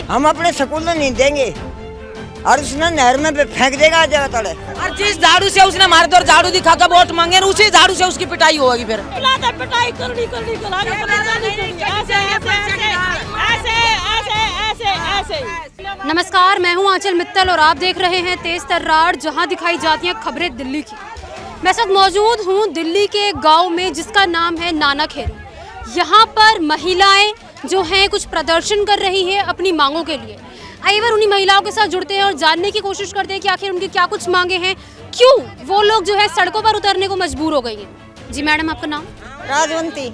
हम अपने स्कूल में नहीं देंगे और उसने नहर में फेंक देगा जगह तड़े। और जिस झाड़ू से उसने हमारे दौर झाड़ू दिखा कर वोट मांगे उसी झाड़ू से उसकी पिटाई होगी। फिर पिटाई करनी नमस्कार, मैं हूं आंचल मित्तल और आप देख रहे हैं तेज तर्रार, जहां दिखाई जाती हैं खबरें दिल्ली की। मैं इस वक्त मौजूद हूं दिल्ली के एक गांव में जिसका नाम है नाना खेरी। यहां पर महिलाएं जो हैं कुछ प्रदर्शन कर रही हैं अपनी मांगों के लिए। आइए बार उन्हीं महिलाओं के साथ जुड़ते हैं और जानने की कोशिश करते हैं कि आखिर उनकी क्या कुछ मांगे हैं, क्यों वो लोग जो है सड़कों पर उतरने को मजबूर हो गई हैं। जी मैडम, आपका नाम? राजवंती।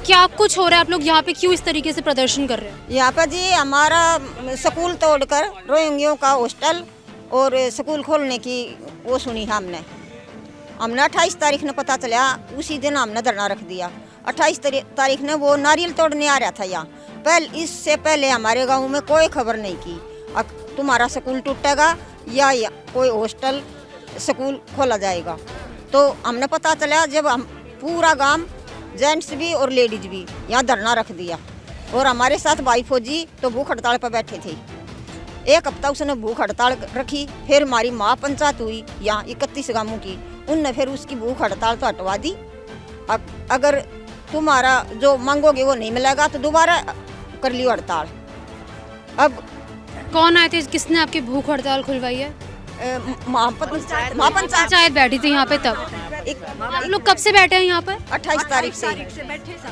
क्या कुछ हो रहा है, आप लोग यहाँ पे क्यों इस तरीके से प्रदर्शन कर रहे हैं? यहाँ पर जी हमारा स्कूल तोड़कर रोहिंग्यों का हॉस्टल और स्कूल खोलने की वो सुनी हमने 28 तारीख ने पता चला, उसी दिन हमने धरना रख दिया। 28 तारीख ने वो नारियल तोड़ने आ रहा था यहाँ। इससे पहले हमारे गांव में कोई खबर नहीं की अब तुम्हारा स्कूल टूटेगा या कोई हॉस्टल स्कूल खोला जाएगा। तो हमने पता चला जब हम पूरा गांव जेंट्स भी और लेडीज भी यहाँ धरना रख दिया और हमारे साथ भाई फौजी तो भूख हड़ताल पर बैठे थे। एक हफ्ता उसने भूख हड़ताल रखी। फिर हमारी महापंचायत हुई यहाँ 31 गांवों की, उनने फिर उसकी भूख हड़ताल तो हटवा दी। अब अगर तुम्हारा जो मांगोगे वो नहीं मिलेगा तो दोबारा कर लियो हड़ताल। अब कौन आए थे, किसने आपकी भूख हड़ताल खुलवाई है? महापंचायत बैठी थी यहाँ पे तब। आप लोग कब से बैठे हैं यहाँ पर? 28 तारीख से।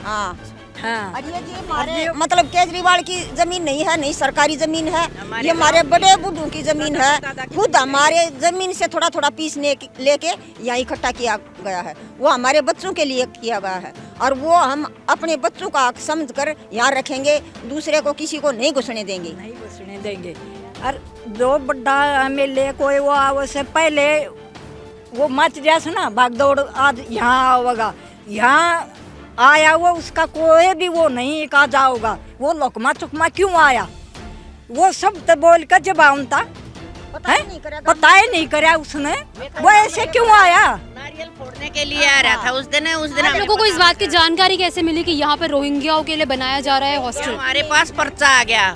हाँ हाँ। और ये जी हमारे मतलब केजरीवाल की जमीन नहीं है, नहीं सरकारी जमीन है, ये हमारे बड़े बुद्धू की जमीन है। खुद हमारे जमीन से थोड़ा थोड़ा पीस लेके यहाँ इकट्ठा किया गया है। वो हमारे बच्चों के लिए किया गया है और वो हम अपने बच्चों का हक समझ कर यहाँ रखेंगे, दूसरे को किसी को नहीं घुसने देंगे। और जो बड़ा MLA कोई वो आवे से पहले वो मच जाए ना भागदौड़, आज यहाँ आवेगा, यहाँ आया वो उसका कोई भी वो नहीं कहा जाओगा। वो लोकमा चुकमा क्यों आया, वो सब तो बोल कर जवाब था, पता ही नहीं करा उसने, वो ऐसे क्यों आया? नारियल फोड़ने के लिए आ रहा था उस दिन आप लोगों को इस बात की जानकारी कैसे मिली कि यहाँ पे रोहिंग्याओं के लिए बनाया जा रहा है हॉस्टल? हमारे पास पर्चा आ गया।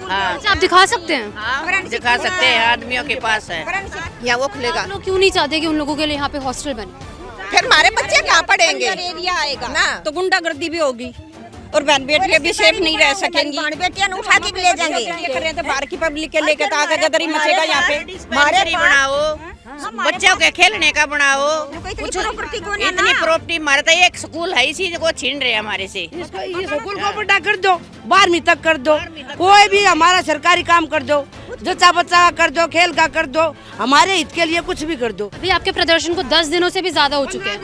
हाँ। आप दिखा सकते हैं? हाँ, दिखा सकते हैं, आदमियों के पास है। यहाँ वो खुलेगा। आप लोग क्यों नहीं चाहते कि उन लोगों के लिए यहाँ पे हॉस्टल बने? फिर हमारे बच्चे कहाँ पढ़ेंगे? एरिया आएगा ना तो गुंडागर्दी भी होगी और बहन बेटियां भी सेफ नहीं रह सकेंगी। बहन बेटियां उठा के ले जाएंगे तो बाहर की पब्लिक के लेकर आगे गदरी मचेगा यहाँ पे। हमारे बनाओ, बच्चों के खेलने का बनाओ, कुछ इतनी प्रॉपर्टी हमारे तो एक स्कूल है इसी को छीन रहे हमारे से। ये स्कूल को बड़ा कर दो, 12वीं तक कर दो, कोई भी हमारा सरकारी काम कर दो, जच्चा बच्चा का कर दो, खेल का कर दो, हमारे हित के लिए कुछ भी कर दो। अभी आपके प्रदर्शन को 10 दिनों से भी ज्यादा हो चुके हैं,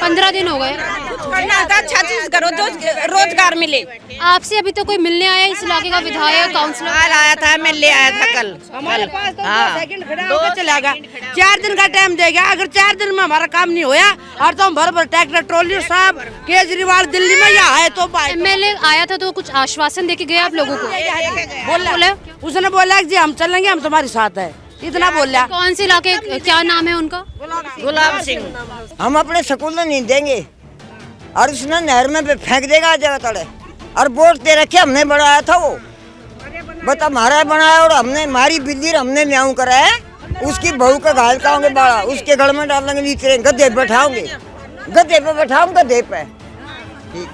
15 दिन हो गए। अच्छा चीज करो जो रोजगार मिले। आपसे अभी तो कोई मिलने आया इस इलाके का विधायक, काउंसलर? आया था, MLA आया था कल। हमारे पास तो 2 सेकंड खड़ा होकर चलेगा, 4 दिन का टाइम देगा। अगर 4 दिन में हमारा काम नहीं होया और तो हम भर ट्रैक्टर ट्रॉली साहब केजरीवाल दिल्ली में यहाँ आए तो MLA आया था तो कुछ आश्वासन देके गए आप लोगों को? बोला उसने बोला कि हम चलेंगे, हम तुम्हारे साथ है, इतना बोला। कौन से इलाके, क्या नाम है उनका? गुलाब सिंह। हम अपने स्कूल में नहीं देंगे और उसने नहर में फेंक देगा जगह तड़े। और वोट दे रखे हमने बढ़ाया था, वो बता हमारा बनाया और हमने हमारी बिल्ली हमने म्याऊं कराया। उसकी बहू का घायल खाओगे बाड़ा, उसके घर में डालेंगे, नीचे गद्दे पे बैठाओगे, गद्दे पे बैठाऊं गद्दे पे।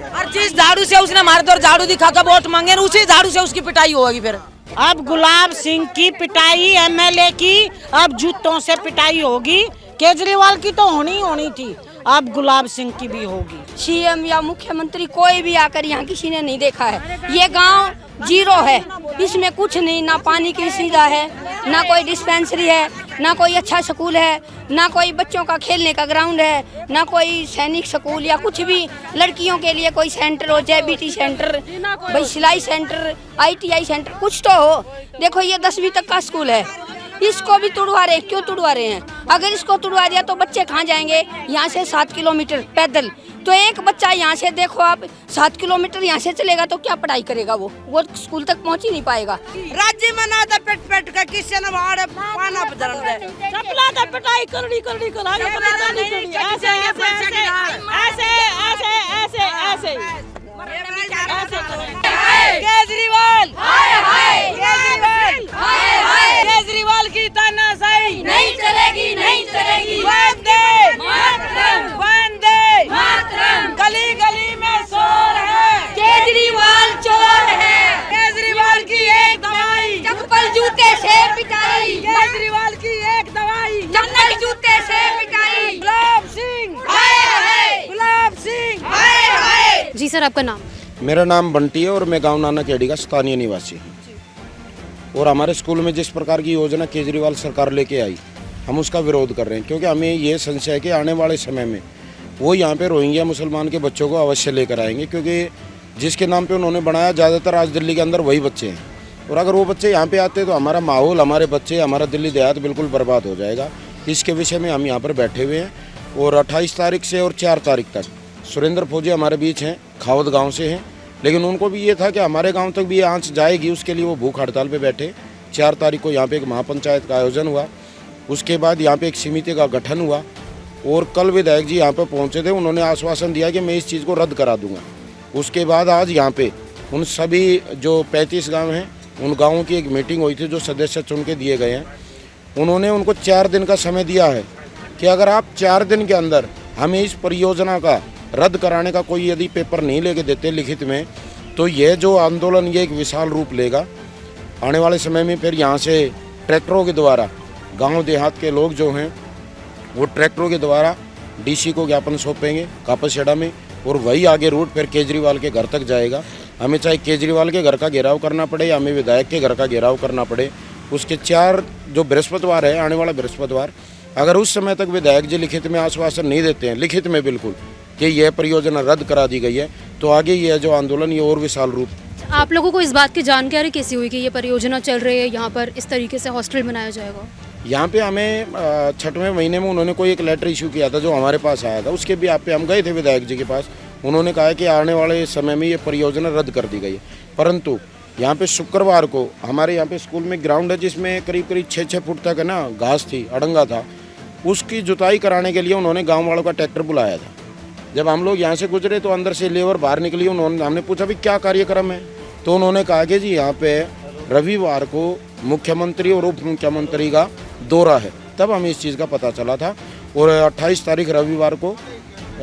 और जिस झाड़ू से उसने हमारे दौर झाड़ू दिखा कर वोट मांगे उसी झाड़ू से उसकी पिटाई होगी। फिर अब गुलाब सिंह की पिटाई, MLA की अब जूतों से पिटाई होगी। केजरीवाल की तो होनी थी, अब गुलाब सिंह की भी होगी। CM या मुख्यमंत्री कोई भी आकर यहाँ किसी ने नहीं देखा है। ये गांव जीरो है, इसमें कुछ नहीं, ना पानी की सुविधा है, ना कोई डिस्पेंसरी है, ना कोई अच्छा स्कूल है, ना कोई बच्चों का खेलने का ग्राउंड है, ना कोई सैनिक स्कूल या कुछ भी लड़कियों के लिए कोई सेंटर हो, JBT सेंटर, भाई सिलाई सेंटर, ITI सेंटर कुछ तो हो। देखो ये 10वीं तक का स्कूल है, इसको भी तुड़वा रहे। क्यों तुड़वा रहे हैं? अगर इसको तुड़वा दिया तो बच्चे कहाँ जाएंगे? यहाँ से 7 किलोमीटर पैदल। तो एक बच्चा यहाँ से देखो आप 7 किलोमीटर यहाँ से चलेगा तो क्या पढ़ाई करेगा? वो स्कूल तक पहुँच ही नहीं पाएगा। राज्य में ना पेट का किसी ने पाना बदल दे, चपला तो पिटाई करनी ऐसे केजरीवाल जी सर, आपका नाम? मेरा नाम बंटी है और मैं गांव नाना खेड़ी का स्थानीय निवासी हूँ। और हमारे स्कूल में जिस प्रकार की योजना केजरीवाल सरकार लेके आई, हम उसका विरोध कर रहे हैं, क्योंकि हमें ये संशय है कि आने वाले समय में वो यहाँ पे रोहिंग्या मुसलमान के बच्चों को अवश्य लेकर आएंगे, क्योंकि जिसके नाम पे उन्होंने बनाया ज़्यादातर आज दिल्ली के अंदर वही बच्चे हैं। और अगर वो बच्चे यहाँ पे आते तो हमारा माहौल, हमारे बच्चे, हमारा दिल्ली देहात बिल्कुल बर्बाद हो जाएगा। इसके विषय में हम यहाँ पर बैठे हुए हैं। और 28 तारीख से और 4 तारीख तक सुरेंद्र फौजी हमारे बीच हैं, खावत गांव से हैं, लेकिन उनको भी ये था कि हमारे गांव तक भी ये आंच जाएगी, उसके लिए वो भूख हड़ताल पे बैठे। 4 तारीख को यहाँ पे एक महापंचायत का आयोजन हुआ, उसके बाद यहाँ पे एक समिति का गठन हुआ और कल विधायक जी यहाँ पर पहुँचे थे। उन्होंने आश्वासन दिया कि मैं इस चीज़ को रद्द करा दूँगा। उसके बाद आज यहाँ पे उन सभी जो 35 गाँव हैं, उन गाँवों की एक मीटिंग हुई थी, जो सदस्य चुन के दिए गए हैं। उन्होंने उनको 4 दिन का समय दिया है कि अगर आप 4 दिन के अंदर हमें इस परियोजना का रद्द कराने का कोई यदि पेपर नहीं लेके देते लिखित में, तो यह जो आंदोलन ये एक विशाल रूप लेगा। आने वाले समय में फिर यहाँ से ट्रैक्टरों के द्वारा गांव देहात के लोग जो हैं वो ट्रैक्टरों के द्वारा डीसी को ज्ञापन सौंपेंगे कापसखेड़ा में, और वही आगे रूट फिर केजरीवाल के घर तक जाएगा। हमें चाहे केजरीवाल के घर का घेराव करना पड़े या हमें विधायक के घर का घेराव करना पड़े। उसके 4 जो बृहस्पतिवार है, आने वाला बृहस्पतिवार, अगर उस समय तक विधायक जी लिखित में आश्वासन नहीं देते हैं, लिखित में बिल्कुल, कि यह परियोजना रद्द करा दी गई है, तो आगे यह जो आंदोलन ये और विशाल रूप। आप लोगों को इस बात की जानकारी कैसी हुई कि ये परियोजना चल रही है, यहाँ पर इस तरीके से हॉस्टल बनाया जाएगा? यहाँ पे हमें 6वें महीने में उन्होंने कोई एक लेटर इशू किया था जो हमारे पास आया था, उसके भी आप पे हम गए थे विधायक जी के पास। उन्होंने कहा कि आने वाले समय में ये परियोजना रद्द कर दी गई है। परंतु यहाँ पे शुक्रवार को हमारे यहाँ पे स्कूल में ग्राउंड है, जिसमें करीब 6-6 फुट तक है ना घास थी, अड़ंगा था, उसकी जुताई कराने के लिए उन्होंने गाँव वालों का ट्रैक्टर बुलाया था। जब हम लोग यहाँ से गुजरे तो अंदर से लेबर बाहर निकली। हमने पूछा भी क्या कार्यक्रम है, तो उन्होंने कहा कि जी यहाँ पे रविवार को मुख्यमंत्री और उप मुख्यमंत्री का दौरा है। तब हमें इस चीज़ का पता चला था। और 28 तारीख रविवार को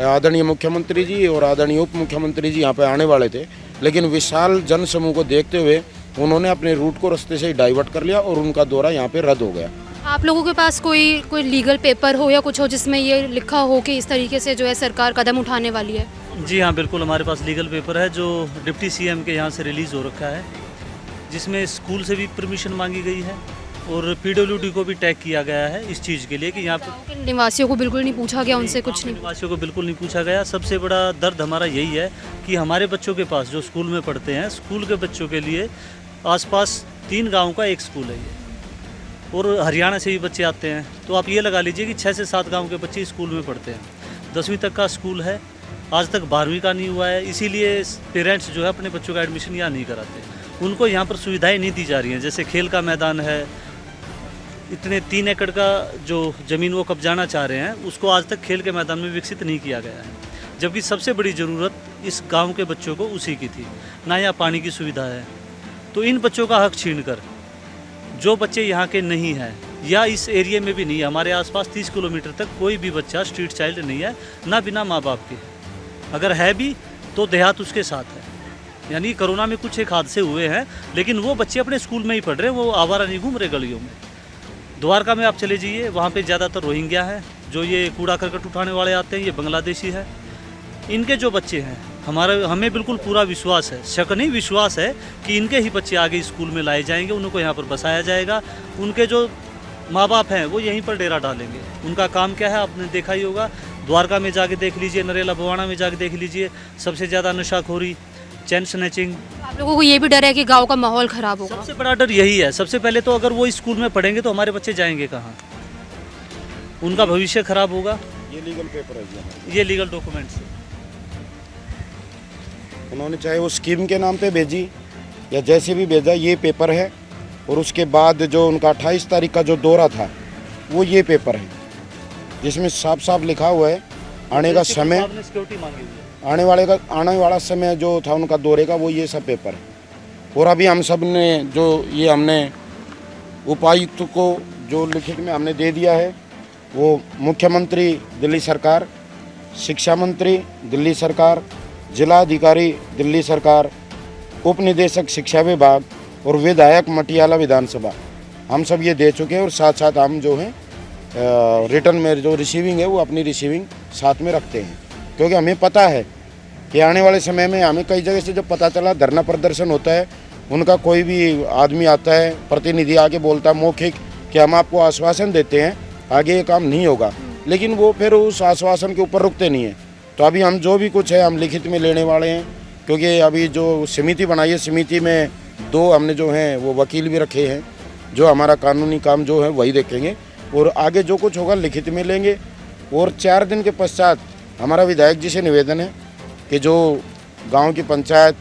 आदरणीय मुख्यमंत्री जी और आदरणीय उप मुख्यमंत्री जी यहाँ पे आने वाले थे, लेकिन विशाल जन समूह को देखते हुए उन्होंने अपने रूट को रास्ते से ही डाइवर्ट कर लिया और उनका दौरा यहाँ पे रद्द हो गया। आप लोगों के पास कोई लीगल पेपर हो या कुछ हो जिसमें ये लिखा हो कि इस तरीके से जो है सरकार कदम उठाने वाली है? जी हाँ, बिल्कुल, हमारे पास लीगल पेपर है जो डिप्टी सीएम के यहाँ से रिलीज़ हो रखा है, जिसमें स्कूल से भी परमिशन मांगी गई है और पीडब्ल्यूडी को भी टैग किया गया है इस चीज़ के लिए कि यहाँ पर निवासियों को बिल्कुल नहीं पूछा गया, उनसे कुछ नहीं, निवासियों को बिल्कुल नहीं पूछा गया। सबसे बड़ा दर्द हमारा यही है कि हमारे बच्चों के पास जो स्कूल में पढ़ते हैं, स्कूल के बच्चों के लिए आसपास 3 गाँव का एक स्कूल है ये, और हरियाणा से भी बच्चे आते हैं। तो आप ये लगा लीजिए कि 6 से 7 गाँव के बच्चे स्कूल में पढ़ते हैं। 10वीं तक का स्कूल है, आज तक 12वीं का नहीं हुआ है, इसीलिए पेरेंट्स जो है अपने बच्चों का एडमिशन यहाँ नहीं कराते। उनको यहाँ पर सुविधाएं नहीं दी जा रही हैं, जैसे खेल का मैदान है, इतने 3 एकड़ का जो ज़मीन वो कब्जाना चाह रहे हैं, उसको आज तक खेल के मैदान में विकसित नहीं किया गया है, जबकि सबसे बड़ी ज़रूरत इस गांव के बच्चों को उसी की थी। ना यहाँ पानी की सुविधा है, तो इन बच्चों का हक छीनकर जो बच्चे यहाँ के नहीं हैं या इस एरिया में भी नहीं है, हमारे आसपास 30 किलोमीटर तक कोई भी बच्चा स्ट्रीट चाइल्ड नहीं है, ना बिना माँ बाप के, अगर है भी तो देहात उसके साथ है। यानी कोरोना में कुछ एक हादसे हुए हैं, लेकिन वो बच्चे अपने स्कूल में ही पढ़ रहे हैं, वो आवारा नहीं घूम रहे गलियों में। द्वारका में आप चले जाइए, वहाँ पे ज़्यादातर रोहिंग्या हैं, जो ये कूड़ा करकट उठाने वाले आते हैं, ये बांग्लादेशी है। इनके जो बच्चे हैं, हमें बिल्कुल पूरा विश्वास है, शक नहीं विश्वास है कि इनके ही बच्चे आगे स्कूल में लाए जाएंगे, उनको यहाँ पर बसाया जाएगा। उनके जो माँ बाप हैं वो यहीं पर डेरा डालेंगे। उनका काम क्या है आपने देखा ही होगा, द्वारका में जाके देख लीजिए, नरेला बवाना में जाके देख लीजिए, सबसे ज़्यादा नशाखोरी, चैन स्नैचिंग। आप लोगों को ये भी डर है कि गांव का माहौल ख़राब होगा? सबसे बड़ा डर यही है। सबसे पहले तो अगर वो स्कूल में पढ़ेंगे तो हमारे बच्चे जाएंगे कहाँ, उनका भविष्य खराब होगा। ये लीगल पेपर है, ये लीगल डॉक्यूमेंट्स है। उन्होंने चाहे वो स्कीम के नाम पे भेजी या जैसे भी भेजा, ये पेपर है। और उसके बाद जो उनका 28 तारीख का जो दौरा था, वो ये पेपर है, जिसमें साफ साफ लिखा हुआ है आने का समय, आने वाला समय जो था उनका दौरे का, वो ये सब पेपर है। और अभी हम सब ने जो ये हमने उपायुक्त को जो लिखित में हमने दे दिया है, वो मुख्यमंत्री दिल्ली सरकार, शिक्षा मंत्री दिल्ली सरकार, जिला अधिकारी दिल्ली सरकार, उप निदेशक शिक्षा विभाग और विधायक मटियाला विधानसभा, हम सब ये दे चुके हैं। और साथ साथ हम जो है रिटर्न में जो रिसीविंग है वो अपनी रिसीविंग साथ में रखते हैं, क्योंकि हमें पता है कि आने वाले समय में हमें कई जगह से जब पता चला धरना प्रदर्शन होता है, उनका कोई भी आदमी आता है, प्रतिनिधि आके बोलता है मौखिक कि हम आपको आश्वासन देते हैं आगे ये काम नहीं होगा, लेकिन वो फिर उस आश्वासन के ऊपर रुकते नहीं हैं। तो अभी हम जो भी कुछ है हम लिखित में लेने वाले हैं, क्योंकि अभी जो समिति बनाई है, समिति में 2 हमने जो हैं वो वकील भी रखे हैं, जो हमारा कानूनी काम जो है वही देखेंगे और आगे जो कुछ होगा लिखित में लेंगे। और 4 दिन के पश्चात हमारा विधायक जी से निवेदन है कि जो गांव की पंचायत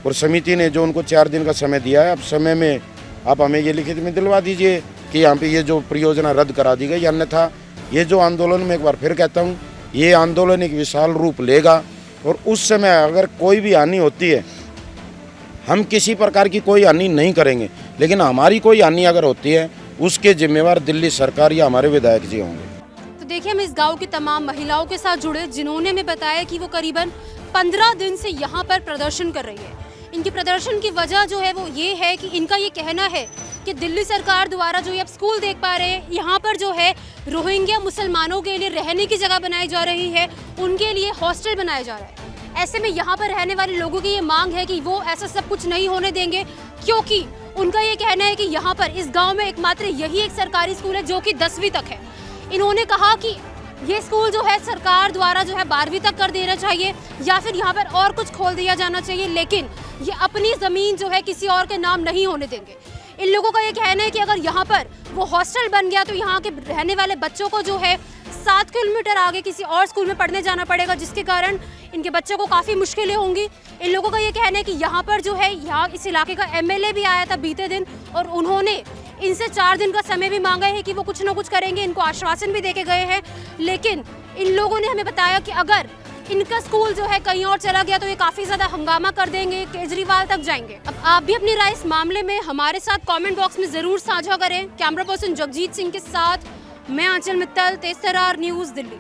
और समिति ने जो उनको 4 दिन का समय दिया है, अब समय में आप हमें ये लिखित में दिलवा दीजिए कि यहाँ पे ये जो परियोजना रद्द करा दी गई, अन्यथा ये जो आंदोलन में एक बार फिर कहता हूँ, ये आंदोलन एक विशाल रूप लेगा। और उस समय अगर कोई भी हानि होती है, हम किसी प्रकार की कोई हानि नहीं करेंगे, लेकिन हमारी कोई हानि अगर होती है उसके जिम्मेवार दिल्ली सरकार या हमारे विधायक जी होंगे। तो देखिए, हम इस गांव की तमाम महिलाओं के साथ जुड़े, जिन्होंने हमें बताया कि वो करीबन 15 दिन से यहाँ पर प्रदर्शन कर रही है। इनकी प्रदर्शन की वजह जो है वो ये है कि इनका ये कहना है कि दिल्ली सरकार द्वारा जो ये अब स्कूल देख पा रहे हैं, यहाँ पर जो है रोहिंग्या मुसलमानों के लिए रहने की जगह बनाई जा रही है, उनके लिए हॉस्टल बनाया जा रहा है। ऐसे में यहाँ पर रहने वाले लोगों की ये मांग है कि वो ऐसा सब कुछ नहीं होने देंगे, क्योंकि उनका ये कहना है कि यहाँ पर इस गाँव में एकमात्र यही एक सरकारी स्कूल है जो कि 10वीं तक है। इन्होंने कहा कि ये स्कूल जो है सरकार द्वारा जो है 12वीं तक कर देना चाहिए या फिर यहाँ पर और कुछ खोल दिया जाना चाहिए, लेकिन ये अपनी ज़मीन जो है किसी और के नाम नहीं होने देंगे। इन लोगों का ये कहना है कि अगर यहाँ पर वो हॉस्टल बन गया तो यहाँ के रहने वाले बच्चों को जो है 7 किलोमीटर आगे किसी और स्कूल में पढ़ने जाना पड़ेगा, जिसके कारण इनके बच्चों को काफ़ी मुश्किलें होंगी। इन लोगों का ये कहना है कि यहाँ पर जो है, यहाँ इस इलाके का MLA भी आया था बीते दिन और उन्होंने इनसे 4 दिन का समय भी मांगा है कि वो कुछ ना कुछ करेंगे, इनको आश्वासन भी देके गए हैं। लेकिन इन लोगों ने हमें बताया कि अगर इनका स्कूल जो है कहीं और चला गया तो ये काफ़ी ज़्यादा हंगामा कर देंगे, केजरीवाल तक जाएंगे। अब आप भी अपनी राय इस मामले में हमारे साथ कमेंट बॉक्स में ज़रूर साझा करें। कैमरा पर्सन जगजीत सिंह के साथ मैं आंचल मित्तल, तेज तर्रार न्यूज़, दिल्ली।